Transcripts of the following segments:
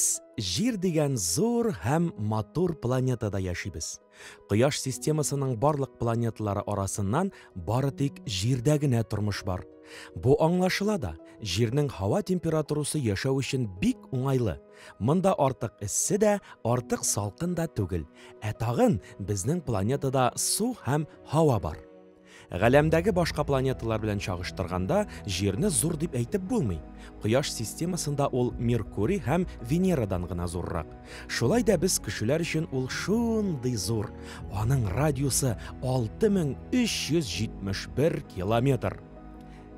Без Жир дигән зур һәм матур планетада яшибез. Кояш системасының барлык планеталары арасыннан бары тик Җирдә генә тормыш бар. Бу аңлашыла да, Җирнең һава температурасы яшәү өчен бик уңайлы. Монда артык эссе дә, артык салкын да түгел. Ә тагын безнең планетада су һәм һава бар. Галәмдәге башка планеталар белән чагыштырганда, Җирне зур дип әйтеп булмый. Кояш системасында ул Меркурий һәм Венерадан гына зуррак. Шулай да без кешеләр өчен ул шундый зур. Аның радиусы 6371 километр.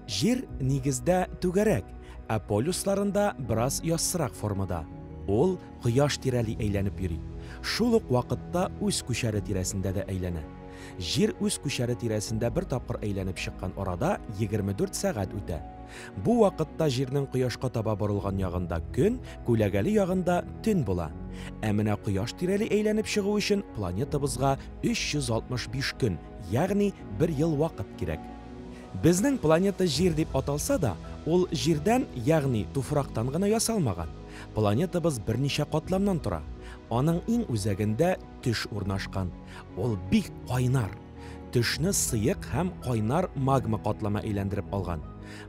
Җир нигездә түгәрәк, ә полюсларында бераз яссырак формада. Ул кояш тирәли әйләнеп йөри. Шул ук вакытта үз күчәре тирәсендә дә әйләнә. Җир үз күчәре тирәсендә бер тапкыр әйләнеп чыккан арада 24 сәгать үтә. Бу вакытта Җирнең кояшка таба борылган ягында көн, күләгәле ягында төн була. Ә менә кояш тирәли әйләнеп чыгу өчен планетабызга 365 көн, ягъни 1 ел вакыт кирәк. Безнең планета Җир дип аталса да, ул Җирдән, ягъни туфрактан гына ясалмаган. Планетабыз берничә катламнан тора. Аның иң үзәгендә төш урнашкан. Ул бик кайнар. Төшне сыек һәм кайнар магма катлама әйләндереп алган.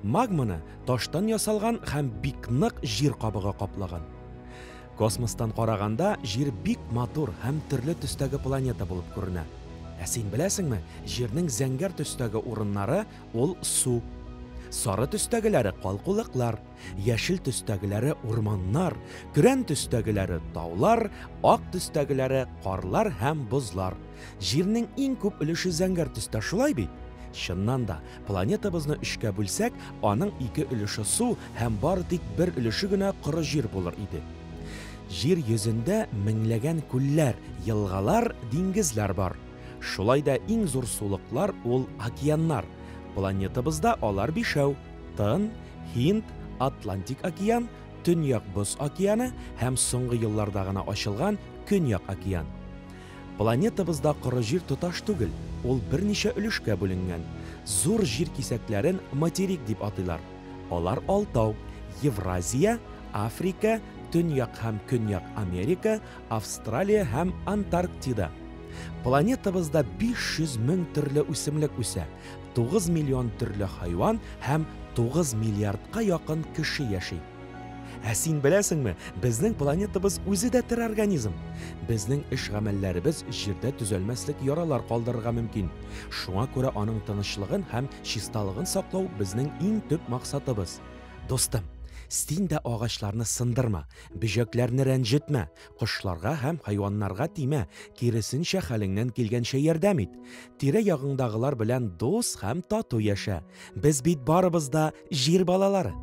Магманы таштан ясалган һәм бик нык җир кабыгы каплаган. Космостан караганда Җир бик матур һәм төрле төстәге планета булып күренә. Ә син беләсеңме, Җирнең зәңгәр төстәге урыннары ул су. Сары төстәгеләре калкулыклар, яшел төстәгеләре урманнар, көрән төстәгеләре таулар, ак төстәгеләре карлар һәм бозлар. Җирнең иң күп өлеше зәңгәр төстә, шулай бит? Чыннан да, планетабызны 3-кә бүлсәк, аның 2 өлеше су һәм бары тик 1 өлеше генә коры җир булыр иде. Җир йөзендә меңләгән күлләр, елгалар, диңгезләр бар. Шулай да иң зур сулыклар ул океаннар. Планетабызда алар 5: Тын, Һинд, Атлантик океан, Төньяк Боз океаны һәм соңгы елларда гына ачылган Көньяк океан. Планетабызда коры җир тоташ түгел, ул берничә өлешкә бүленгән. Зур җир кисәкләрен материк дип атыйлар. Алар Алтау, Евразия, Африка, Төньяк һәм Көньяк Америка, Австралия һәм Антарктида. Планетабызда 500 мең төрле үсемлек үсә, 9 миллион төрле хайван һәм 9 миллиардка якын кеше яши. Ә син беләсеңме, безнең планетабыз үзе дә төр организм. Безнең эш-гамәлләребез җирдә төзәлмәслек яралар калдырырга мөмкин. Шуңа күрә аның тынычлыгын һәм чисталыгын саклау безнең иң төп максатыбыз. Достым, син дә агачларны сындырма, бөҗәкләрне рәнҗетмә, кошларга һәм хайваннарга тимә, киресенчә хәлеңнән килгәнчә ярдәм ит. Тирә-ягыңдагылар белән дус һәм тату яшә. Без бит барыбыз да җир балалары.